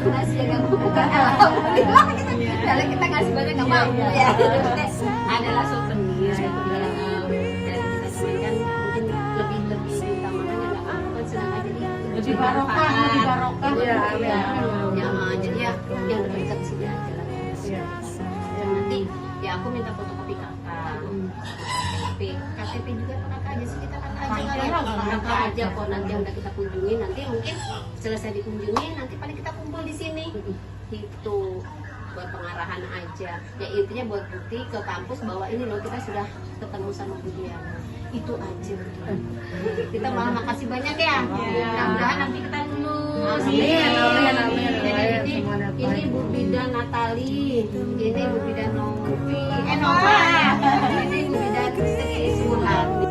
nasi yang buka alhamdulillah kita kalau kita ngasih banyak nggak mau ya adalah souvenir itu bilang dan kita semuanya kan mungkin lebih utamakan yang nggak mau kan senang aja nih lebih barokah ya jadi ya yang dekat sini aja lah dan nanti ya aku minta fotokopi kakak KTP juga kakak aja sih kita kakak aja kok nanti yang udah kita kunjungi nanti mungkin selesai dikunjungi nanti paling kita kumpul di sini gitu buat pengarahan aja ya intinya buat bukti ke kampus bahwa ini loh kita sudah ketemu sama Budiana itu aja kita malah makasih banyak ya mudah-mudahan nanti kita lulus ini Bu Bidan Natali ini Bu Bidan Novi Nova ini Bu Bidan Suhan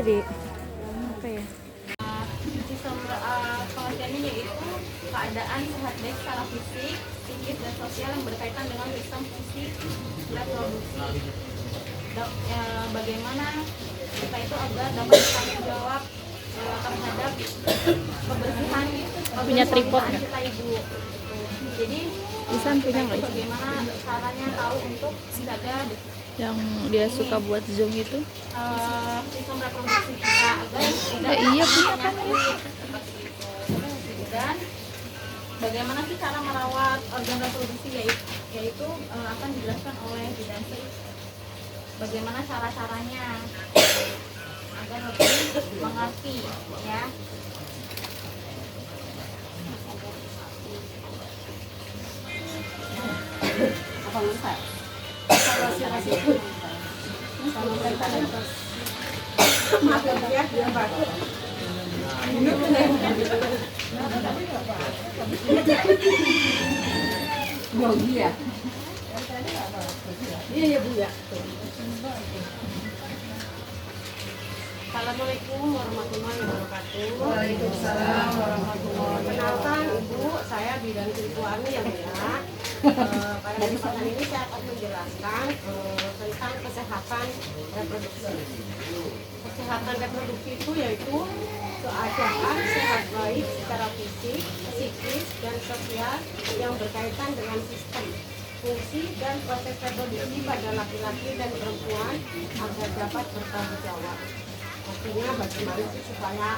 di apa ya? Sistem pengertiannya yaitu keadaan sehat baik secara fisik, psikis, dan sosial yang berkaitan dengan sistem fisik reproduksi. Bagaimana kita itu agar dapat bertanggung jawab terhadap kebersihan Punya tripod nggak? kita ibu. Jadi Isan punya nggak? bagaimana caranya tahu untuk menjaga Yang dia suka buat zoom itu? sistem reproduksi kita agar tidak Iya punya kan ya. dan bagaimana sih cara merawat organ reproduksi yaitu akan dijelaskan oleh bidan. Bagaimana cara-caranya agar lebih mengerti ya. Apa Ustaz? Grogi ya? Iya Bu ya. Assalamualaikum warahmatullahi wabarakatuh. Waalaikumsalam warahmatullahi wabarakatuh. Perkenalkan Ibu, saya Bidan Sripuani yang mulia. Pada kesempatan ini saya akan menjelaskan tentang kesehatan reproduksi. Kesehatan reproduksi itu yaitu keadaan sehat baik secara fisik, psikis, dan sosial yang berkaitan dengan sistem fungsi dan proses reproduksi pada laki-laki dan perempuan agar dapat bertanggung jawab. Artinya bagaimana sih supaya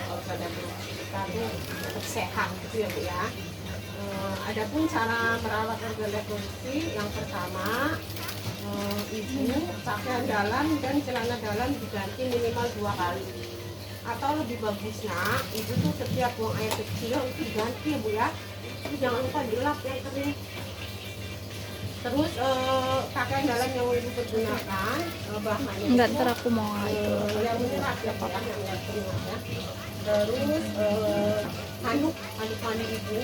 organ reproduksi kita itu tetap sehat gitu ya Bu ya. Adapun cara merawat organ reproduksi, yang pertama ibu pakaian dalam dan celana dalam diganti minimal 2 kali. Atau lebih bagusnya ibu tuh setiap buang air kecil itu diganti ya Bu ya. Tapi jangan lupa dilap yang kering. Terus pakaian dalam yang ibu pergunakan bahannya Enggak, itu, ntar aku mau yang menyerap ya Pak, yang enggak kering ya. Terus handuk mandi ibu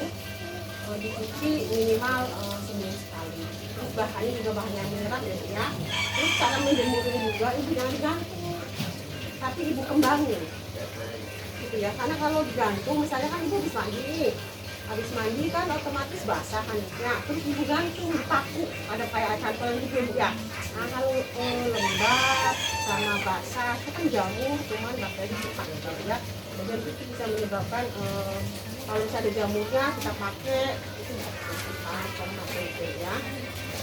dicuci minimal seminggu sekali. Terus bahannya juga bahan yang mineral ya. Terus cara menjemurnya juga ibu jangan digantung, tapi ibu kembangin, gitu ya. Karena kalau digantung, misalnya kan ibu habis mandi kan otomatis basah handuknya. Terus ibu gantung dipaku, ada kayak cantolan gitu ya. Nah kalau lembab sama basah itu kan jamur, cuman bakteri cepat gitu ya. Dan itu bisa menyebabkan kalau misalnya ada jamurnya kita pakai itu bisa kesusahan sama itu ya.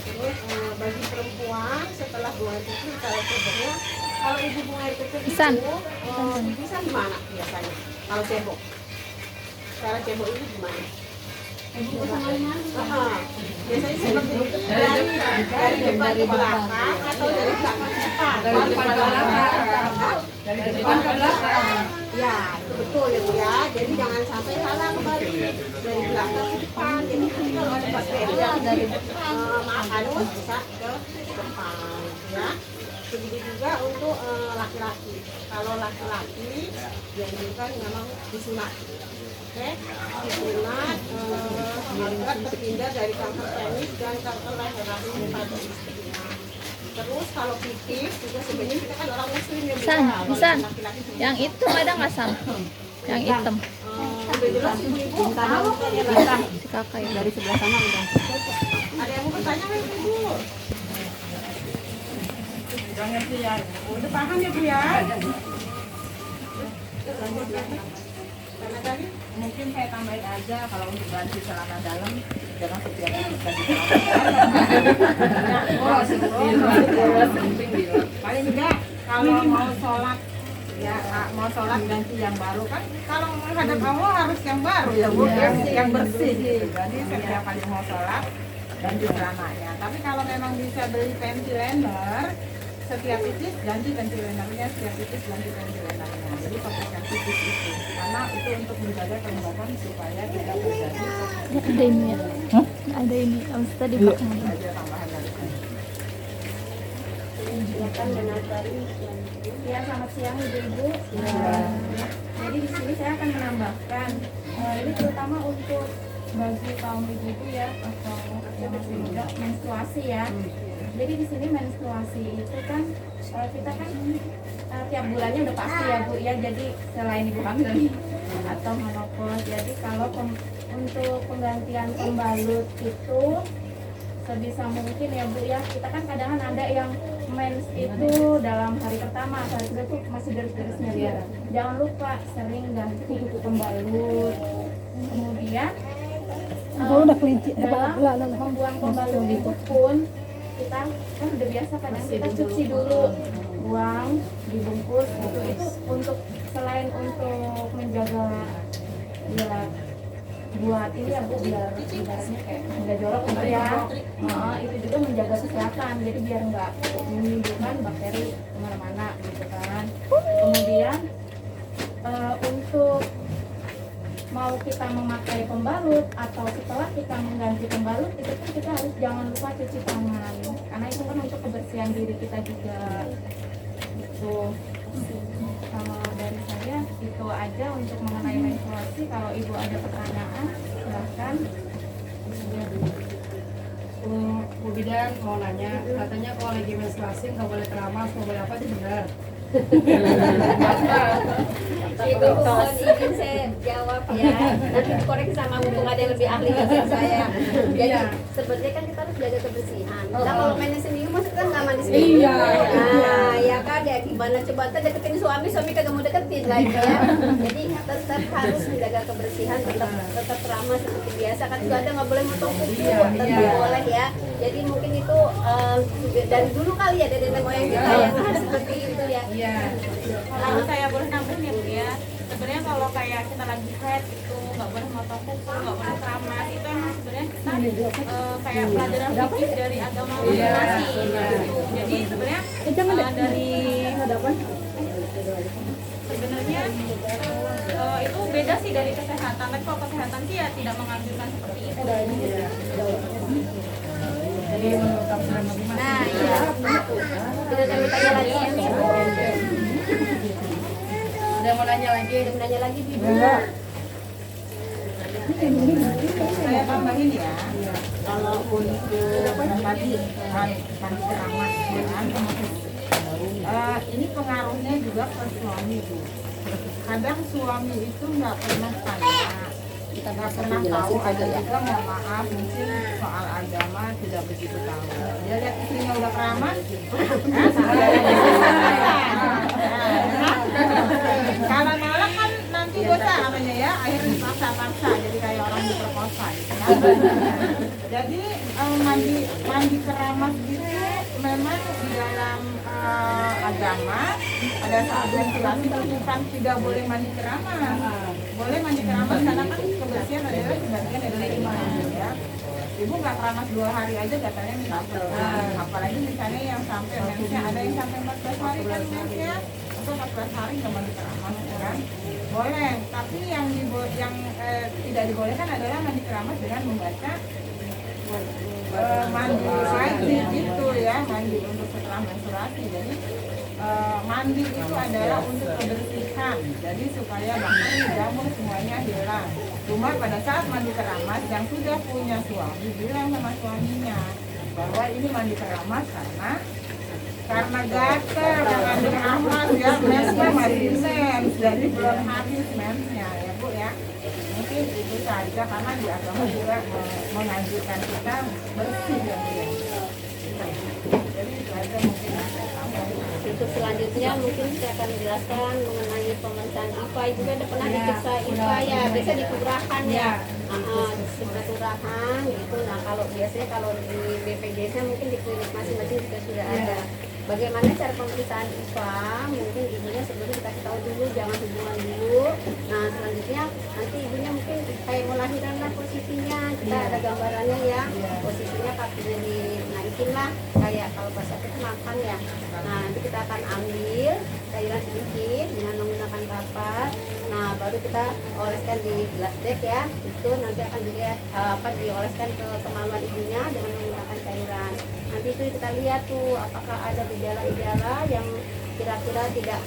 Terus bagi perempuan setelah buang air kecil kalau ceboknya, kalau ibu buang air kecil itu bisa gimana biasanya? Kalau cebok, cara cebok itu gimana? Ibu sama mana? Biasanya seperti dari depan ke belakang atau dari belakang ke depan? Dari depan ke belakang. Dari depan ke belakang. Ya, itu betul ya Bu ya. Jadi jangan sampai salah kembali dari belakang ke depan. Jadi nanti kalau ada bakteri yang dari depan, harus bisa ke depan ya. Begitu juga untuk laki-laki. Kalau laki-laki dianjurkan memang disunat. Oke, disunat agar terhindar dari kanker penis dan kanker leher rahim pada istrinya. Terus kalau pipis juga sebenarnya kita kan orang muslim ya Bu. San. Yang itu ada nggak Sam? Yang hitam. Udah jelas ibu-ibu tahu kan ya Si kakak ya. Dari sebelah sana udah. ada yang mau bertanya kan ibu? Udah ngerti ya? Udah paham ya Bu ya? Lanjut lagi. Karena tadi Mungkin saya tambahin aja kalau untuk ganti celana dalam jangan setiap hari ganti paling enggak kalau mau sholat ya mau sholat ganti yang baru kan kalau menghadap Allah harus yang baru ya Bu, yang bersih. Jadi setiap kali mau sholat ganti celananya. Tapi kalau memang bisa beli panty liner, setiap titis ganti panty linernya, setiap titis ganti panty linernya. Jadi pakai yang titis itu karena itu untuk menjaga kelembapan supaya tidak terjadi Ada ini ya. Ada ini. Abis tadi belakang. aja tambahan dari saya. Ya, selamat siang Ibu-ibu. Jadi di sini saya akan menambahkan ini terutama untuk bagi kaum ibu-ibu ya atau yang masih muda menstruasi ya. Jadi di sini menstruasi itu kan kita kan tiap bulannya udah pasti ya Bu ya. Jadi selain ibu hamil atau menopause, jadi kalau untuk penggantian pembalut itu sebisa mungkin ya Bu ya, kita kan kadang ada yang mens itu dalam hari pertama, hari kedua tuh masih garis-garisnya ya. Jangan lupa sering ganti pembalut. Kemudian dalam membuang pembalut itu pun kita kan udah biasa kadang kita cuci dulu, buang, dibungkus gitu. Itu untuk selain untuk menjaga ya buat ini ya Bu, biar ibaratnya kayak nggak jorok gitu ya. Itu juga menjaga kesehatan, jadi biar nggak menimbulkan bakteri kemana-mana gitu kan. Kemudian untuk mau kita memakai pembalut atau setelah kita mengganti pembalut itu pun kita harus jangan lupa cuci tangan, karena itu kan untuk kebersihan diri kita juga gitu. Kalau dari saya itu aja untuk mengenai menstruasi. Kalau ibu ada pertanyaan silahkan. Bu Bidan mau nanya, katanya kalau lagi menstruasi nggak boleh keramas, nggak boleh apa, itu benar? Itu mohon izin saya jawab ya. Nanti dikoreksi sama mumpung ada yang lebih ahli dari saya. Jadi sebenarnya kan kita harus jaga kebersihan. Nah kalau mainnya seminggu maksudnya kan nggak mandi sendiri. Iya. Nah, ya kan ya gimana coba ntar deketin suami kagak mau deketin lagi ya. Jadi tetap harus menjaga kebersihan, tetap ramah seperti biasa kan juga ada nggak boleh motong kuku, tetap boleh ya. Jadi mungkin itu dari dulu kali ya dari nenek moyang kita yang harus seperti itu ya. Iya. Kalau saya boleh nambahin ya Bu ya, sebenarnya kalau kayak kita lagi haid itu nggak boleh motong kuku, nggak boleh keramas, itu emang sebenarnya kita kayak pelajaran fikih dari agama masing-masing gitu. Jadi sebenarnya dari sebenarnya itu beda sih dari kesehatan. Tapi kalau kesehatan sih ya tidak menganjurkan seperti itu. Jadi menurut kamu bagaimana? Nah, iya. Tidak ada tanya lagi ya. Udah mau nanya lagi? Ada nanya lagi Bibi. Saya tambahin ya, kalau untuk tadi mandi keramas ya kan, ini pengaruhnya juga ke suami Bu. Kadang suami itu nggak pernah tanya, kita nggak pernah tahu, ada juga mohon maaf mungkin soal agama tidak begitu tahu. Dia lihat istrinya udah keramas, kalau nolak kan nanti dosa namanya ya, akhirnya dipaksa-paksa jadi kayak orang diperkosa gitu kan. Jadi mandi keramas gitu memang di dalam agama ada saat menstruasi itu bukan tidak boleh mandi keramas, boleh mandi keramas karena kan kebersihan adalah sebagian dari iman ya. Ibu nggak keramas 2 hari aja katanya minta apalagi misalnya yang sampai mensnya ada yang sampai 14 hari kan mensnya atau 14 hari nggak mandi keramas kan boleh, tapi yang tidak dibolehkan adalah mandi keramas dengan membaca mandi wajib gitu ya, mandi untuk setelah menstruasi. Jadi mandi itu adalah untuk kebersihan, jadi supaya bakteri jamur semuanya hilang. Cuma pada saat mandi keramas yang sudah punya suami bilang sama suaminya bahwa ini mandi keramas karena gatel, mandi keramas ya, mensnya masih mens, jadi belum habis mensnya ya Bu ya. Mungkin itu saja karena di agama juga menganjurkan kita bersih ya Bu ya. Jadi itu aja mungkin yang saya sampaikan. Untuk selanjutnya mungkin saya akan menjelaskan mengenai pemeriksaan IPA. Itu kan pernah diperiksa IPA ya, biasa di kelurahan ya. Di kelurahan gitu. Nah kalau biasanya kalau di BPJS mungkin di klinik masing-masing juga sudah ada. Bagaimana cara pemeriksaan IPA? Mungkin ibunya sebelum dikasih tahu dulu, jangan hubungan dulu. Nah selanjutnya nanti ibunya mungkin kayak mau lahiran lah posisinya, kita ada gambarannya ya. Posisinya kakinya dinaikin lah, kayak kalau pas sakit makan ya. Nah nanti kita akan ambil cairan sedikit dengan menggunakan kapas. Nah baru kita oleskan di gelas dek ya. Itu nanti akan dioleskan ke kemaluan ibunya dengan menggunakan cairan. Nanti itu kita lihat tuh apakah ada gejala-gejala yang kira-kira tidak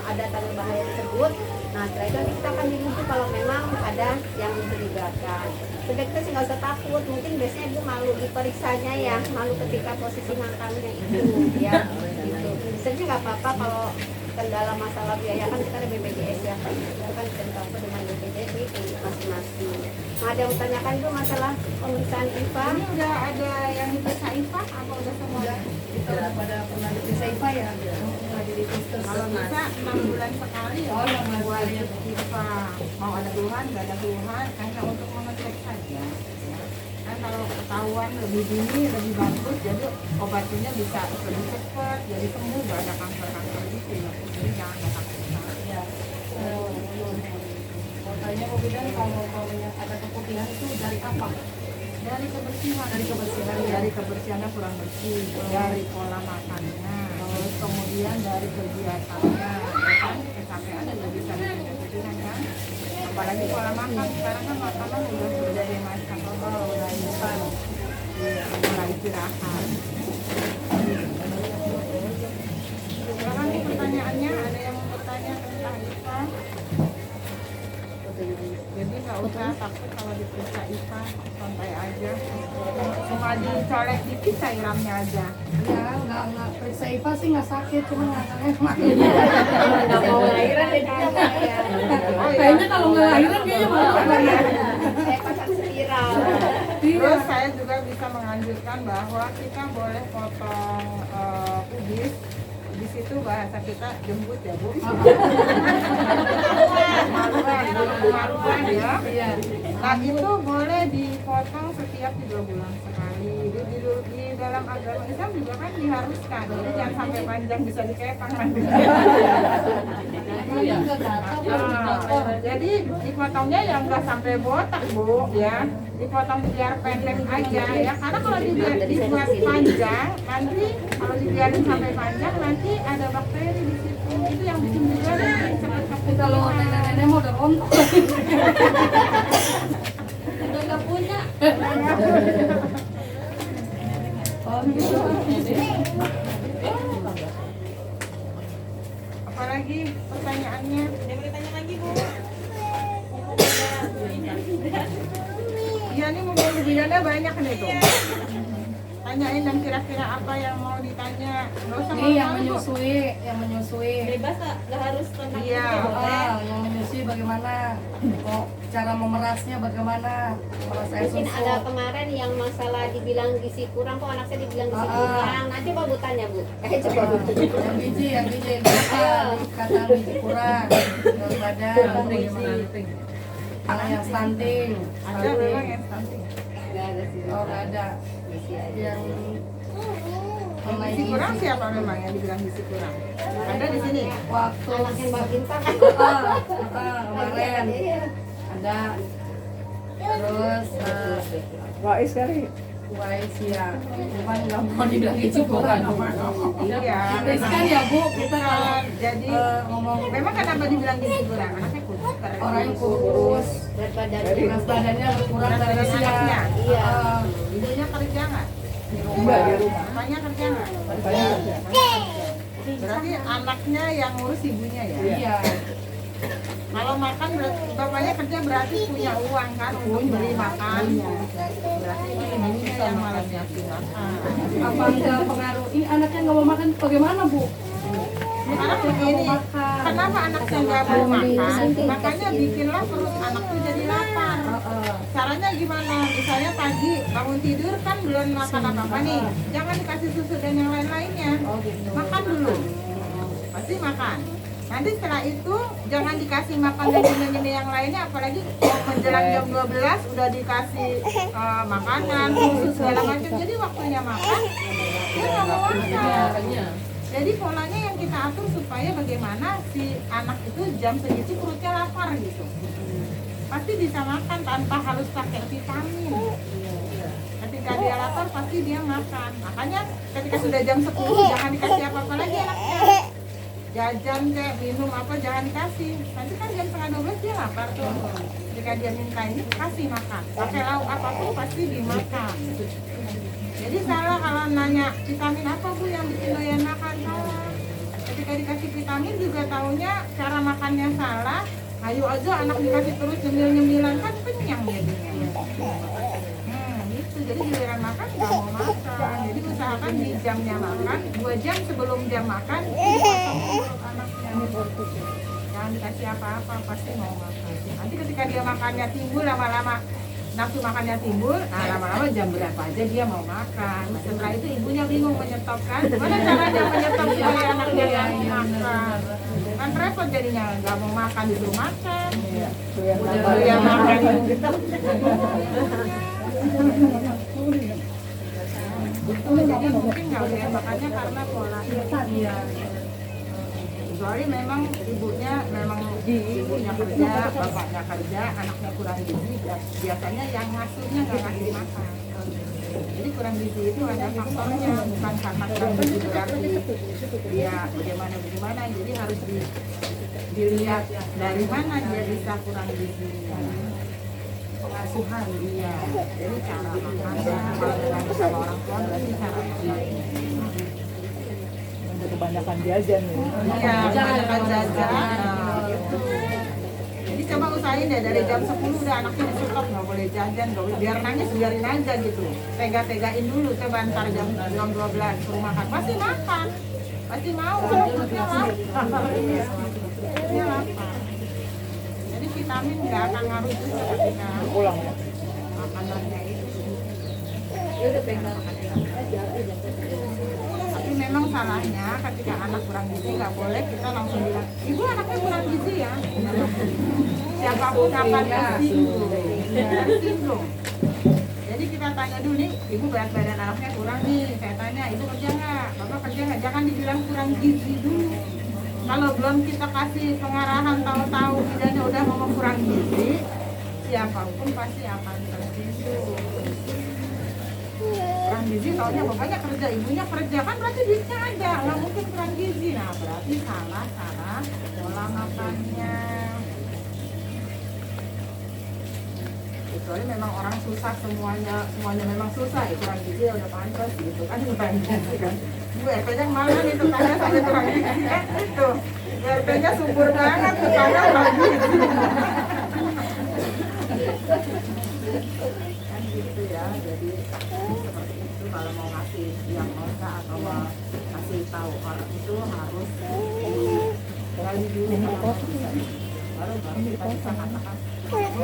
ada tanda bahaya tersebut. Nah setelah itu nanti kita akan dirujuk kalau memang ada yang mencurigakan. Sebenarnya kita sih nggak usah takut, mungkin biasanya ibu malu diperiksanya ya, malu ketika posisi makannya itu ya gitu. Sebenarnya nggak apa-apa kalau kendala masalah biaya kan kita ada BPJS ya, kita kan bisa cover dengan BPJS di klinik masing-masing. Nah, ada yang tanyakan itu masalah pemeriksaan IPA. Ini udah ada yang diperiksa IPA apa udah semua? Kita pada pernah diperiksa IPA ya? Pernah di Kalau bisa 6 bulan sekali ya. Oh, yang buat IPA. Mau ada keluhan, nggak ada keluhan, hanya untuk mengecek saja. Ya. Kan kalau ketahuan lebih dini lebih bagus, jadi obatnya bisa lebih cepat, jadi sembuh, nggak ada kanker-kanker gitu ya. Jadi jangan takut. Ya. Makanya Bu Bidan kalau ada keputihan itu dari apa? Dari kebersihan, dari kebersihannya kurang bersih, dari pola makannya, terus kemudian dari kegiatannya, ya kan kecapean juga bisa bikin kepikiran kan. Apalagi pola makan sekarang kan makanan udah berbagai macam, mulai mulai istirahat. Sekarang nih pertanyaannya ada yang mau bertanya tentang IPA. Jadi nggak usah takut kalau diperiksa IPA, santai aja. Cuma dicolek dikit cairannya aja. Ya, nggak periksa IPA sih nggak sakit, cuma rasanya emak. Nggak mau lahiran ya. Kayaknya kalau nggak lahiran kayaknya malah. Saya pasang spiral. Terus saya juga bisa menganjurkan bahwa kita boleh potong pubis. Di situ bahasa kita jembut ya Bu. Maruan ya. Nah itu boleh dipotong setiap 3 bulan sekali. Di dalam agama Islam juga kan diharuskan. Jadi jangan sampai panjang bisa dikepang nanti. Jadi dipotongnya yang nggak sampai botak Bu ya. Dipotong biar pendek aja ya. Karena kalau dibuat panjang nanti kalau dibiarin sampai panjang nanti ada bakteri di situ. Itu yang bikin juga Tapi kalau nenek-nenek mau udah rontok. Udah nggak punya. Apalagi pertanyaannya? Ada yang tanya lagi Bu? Iya nih mau bidannya banyak nih tuh. Tanyain dan kira-kira apa yang mau ditanya. Nggak usah Nih yang malu-malu, Bu. menyusui. Bebas nggak harus tentang Iya. Yang menyusui bagaimana? Kok cara memerasnya bagaimana? Memeras air Mungkin susu. ada kemarin yang masalah dibilang gizi kurang, kok anak saya dibilang gizi kurang. Nanti coba Bu tanya Bu. Coba Bu. Yang biji kata biji kurang, berat badan, yang stunting, Ada memang yang stunting. Nggak ada sih. oh nggak ada, yang Gizi kurang siapa memang yang dibilang gizi kurang? Ada di sini. waktu Anak yang Mbak Bintang. kemarin ada, terus Wais kali. Wais ya, cuman nggak mau dibilang gizi kurang. Iya. Riskan ya Bu, kita kalau Jadi ngomong memang kenapa dibilang gizi kurang? Anaknya kurus. orang yang kurus, Berat badan. berat badannya berkurang dari Berat usia. badannya. Iya. Ibunya kerja nggak? Di rumah. Bapaknya kerja nggak? Berarti anaknya yang ngurus ibunya ya? Iya. Kalau makan berarti bapaknya kerja berarti punya uang kan untuk beli makan. Berarti ibunya yang malas ngasih makan. Apa enggak pengaruh? Ini anaknya nggak mau makan, bagaimana Bu? Karena begini, kenapa anaknya nggak mau makan? Makanya bikinlah perut anak tuh jadi lapar. Caranya gimana? Misalnya pagi bangun tidur kan belum makan apa-apa nih. Jangan dikasih susu dan yang lain-lainnya. Makan dulu. Pasti makan. Nanti setelah itu jangan dikasih makan dan nyemil-nyemil yang lainnya, apalagi menjelang jam 12 udah dikasih makanan, susu segala macam. Jadi waktunya makan, dia nggak mau makan. Jadi polanya yang kita atur supaya bagaimana si anak itu jam segitu perutnya lapar gitu. Pasti bisa makan tanpa harus pakai vitamin. Ketika dia lapar pasti dia makan. Makanya ketika sudah jam 10 jangan dikasih apa-apa lagi anaknya. Jajan kayak minum apa jangan dikasih. Nanti kan jam setengah 12 dia lapar tuh. Ketika dia minta ini kasih makan. Pakai lauk apapun pasti dimakan. Jadi salah kalau nanya vitamin apa Bu yang bikin doyan makan, salah. Ketika dikasih vitamin juga taunya cara makannya salah. Ayo aja anak dikasih terus nyemil-nyemilan kan kenyang jadinya. Gitu. Jadi giliran makan nggak mau makan. Jadi usahakan di jamnya makan, 2 jam sebelum jam makan dipotong dulu anaknya. Jangan dikasih apa-apa, pasti mau makan. Nanti ketika dia makannya timbul lama-lama nafsu makannya timbul, nah lama-lama jam berapa aja dia mau makan. Setelah itu ibunya bingung menyetopkan. Gimana caranya menyetop supaya anaknya nggak mau makan? Kan repot jadinya, nggak mau makan disuruh makan. Udah dia makan. Jadi mungkin nggak lihat makannya karena polanya. Kecuali memang ibunya kerja, bapaknya kerja, anaknya kurang gizi, biasanya yang ngasuhnya nggak ngasih makan. Jadi kurang gizi itu ada faktornya, bukan karena kurang gizi berarti dia bagaimana. Jadi harus dilihat dari mana dia bisa kurang gizi. Pengasuhan dia. Jadi cara makannya, kalau dengan sama orang tua berarti cara makannya. Kebanyakan jajan nih. Iya, kebanyakan jajan. Gitu. Jadi coba usahain deh dari jam 10 udah anaknya di-stop, nggak boleh jajan, nggak boleh, biar nangis biarin aja gitu. Tega-tegain dulu, coba ntar jam 12 suruh makan, pasti makan, pasti mau. Perutnya lapar. Perutnya lapar. Jadi vitamin nggak akan ngaruh juga ketika Pulang ya. makanannya itu. Tapi memang salahnya ketika anak kurang gizi nggak boleh kita langsung bilang, ibu anaknya kurang gizi ya. Siapapun akan tersinggung. Jadi kita tanya dulu nih, ibu berat badan anaknya kurang nih. Saya tanya, ibu kerja nggak? Bapak kerja nggak? Jangan dibilang kurang gizi dulu. Kalau belum kita kasih pengarahan tahu-tahu bidannya udah ngomong kurang gizi, siapapun pasti akan tersinggung. Kurang gizi taunya bapaknya kerja, ibunya kerja, kan berarti duitnya ada, nggak mungkin kurang gizi. Nah berarti salah cara pola makannya. Kecuali memang orang susah, semuanya memang susah ya, kurang gizi ya udah pantas gitu kan, kurang gizi kan. Bu RT-nya mana nih tetangga sampai kurang gizi kan itu. RT-nya subur banget, tetangga kurang gizi. Kan gitu ya, jadi seperti itu kalau mau ngasih diagnosa atau mau ngasih tahu orang itu harus gali dulu baru kita bisa katakan. Jadi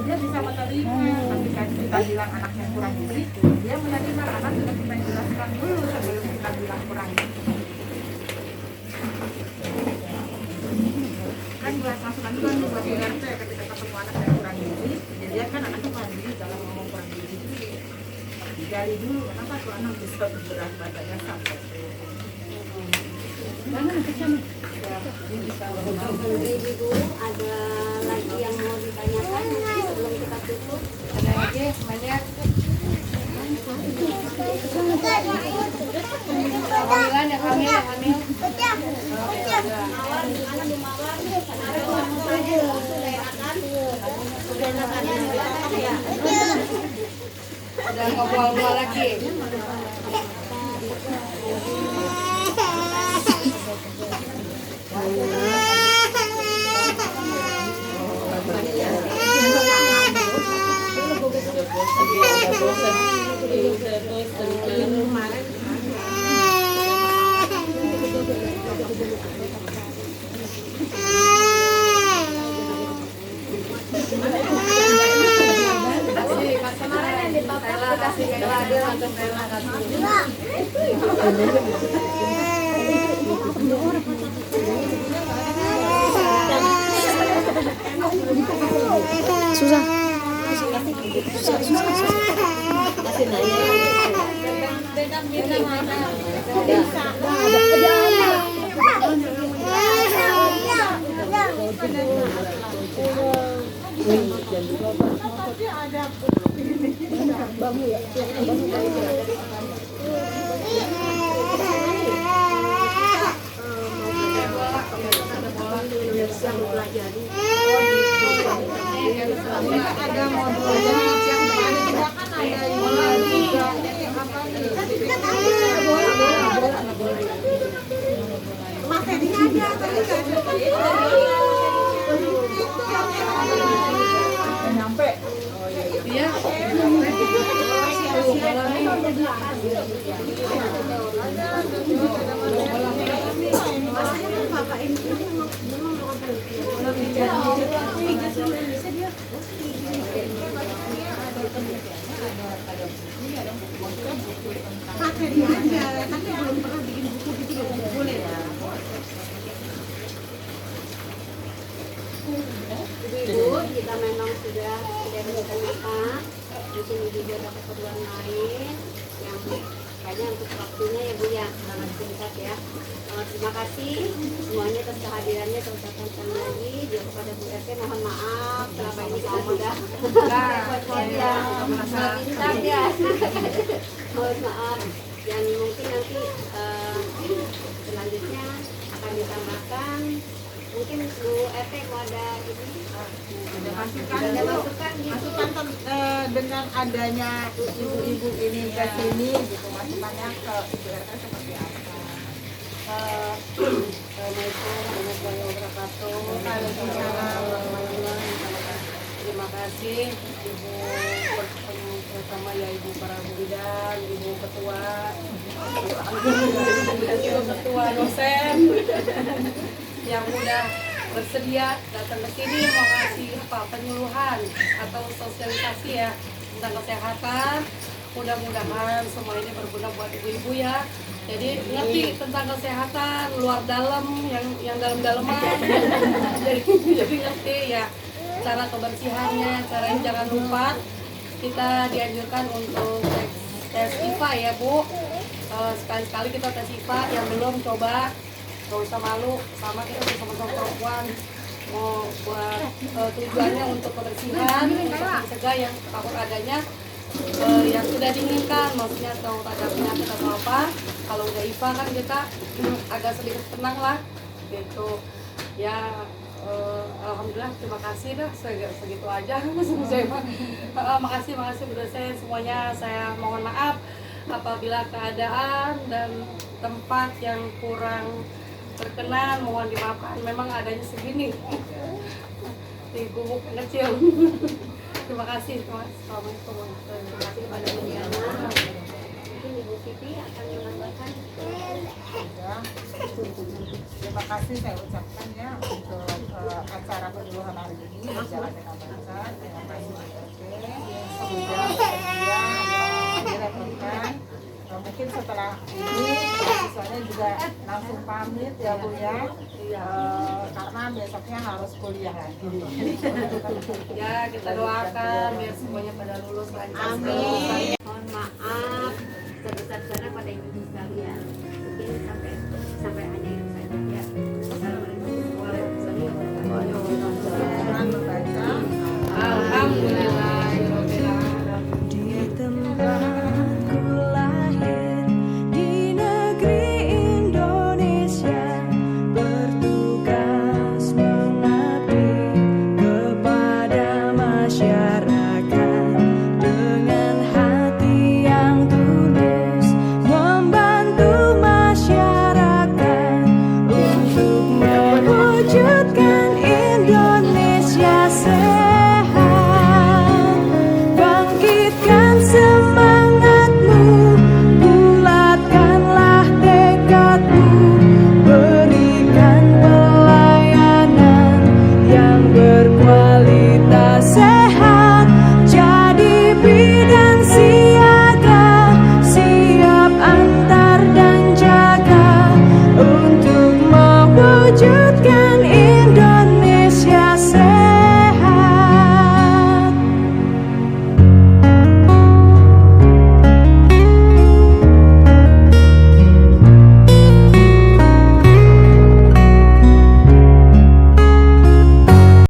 dia bisa menerima, tapi kan kita bilang anaknya kurang gizi, dia menerima karena sudah kita jelaskan dulu sebelum kita bilang kurang gizi. Kan buat masukan juga nih buat RT ketika ketemu anak yang kurang gizi, jadi kan anaknya kurang gizi, kalau ngomong kurang gizi dulu, digali dulu kenapa tuh anak bisa berat badannya sampai Ibu, ada lagi yang mau ditanyakan sebelum kita tutup? Ada lagi banyak. Hamilan ya, hamil. Udah ngobrol lagi. Ada modul yang juga kan ada bola juga apa nih materinya ada tapi nggak nyampe. Iya. Materi aja, tapi belum pernah bikin buku gitu boleh ya. Ibu, kita memang sudah menjelaskan apa. Di sini juga ada keperluan lain yang kayaknya untuk waktunya ya Bu ya, sangat singkat ya. Terima kasih semuanya atas kehadirannya, terucapkan sekali lagi juga kepada Bu RT, mohon maaf selama ini kita sudah bintang ya. Mohon maaf dan mungkin nanti selanjutnya akan ditambahkan. Mungkin Bu RT mau ada ini ada masukan gitu. Dengan adanya ibu-ibu ini ke sini gitu, masukannya ke Ibu RT seperti apa? Assalamualaikum warahmatullahi wabarakatuh. Waalaikumsalam warahmatullahi wabarakatuh. Terima kasih Ibu bersama ya Ibu para bidan, Ibu ketua, Ibu ketua dosen yang udah bersedia datang ke sini mau ngasih penyuluhan atau sosialisasi ya tentang kesehatan. Mudah-mudahan semua ini berguna buat ibu-ibu ya. Jadi ngerti tentang kesehatan luar dalam, yang dalam-dalaman. jadi ngerti ya cara kebersihannya, caranya jangan lupa. Kita dianjurkan untuk tes IPA ya Bu. Sekali-sekali kita tes IPA, yang belum coba gak usah malu, sama kita sama-sama perempuan mau buat tujuannya untuk kebersihan, untuk mencegah yang takut adanya yang sudah diinginkan, maksudnya atau ada penyakit atau apa. Kalau udah IPA kan kita agak sedikit tenang lah gitu ya. Alhamdulillah, terima kasih dah, segitu aja. Makasih Bu dosen semuanya. Saya mohon maaf apabila keadaan dan tempat yang kurang berkenan, mohon dimaafkan. Memang adanya segini di gubuk kecil. Terima kasih. Assalamualaikum warahmatullahi wabarakatuh. Terima kasih kepada Bu Diana. Mungkin Ibu Siti akan menambahkan. Terima kasih saya ucapkan ya untuk acara penyuluhan hari ini berjalan dengan lancar. Terima kasih semoga bersedia direpotkan. Mungkin setelah ini mahasiswanya juga langsung pamit ya Bu ya, karena besoknya harus kuliah lagi. Ya, kita doakan biar semuanya pada lulus lancar. Amin. Mohon maaf sebesar-besarnya pada ibu sekalian. Mungkin sampai hanya itu saja ya. Assalamualaikum warahmatullahi wabarakatuh. Membaca. Alhamdulillah. Di tempatku lahir di negeri Indonesia, bertugas mengabdi kepada masyarakat dengan hati yang tulus, membantu masyarakat untuk mewujudkan Indonesia sehat, bangkitkan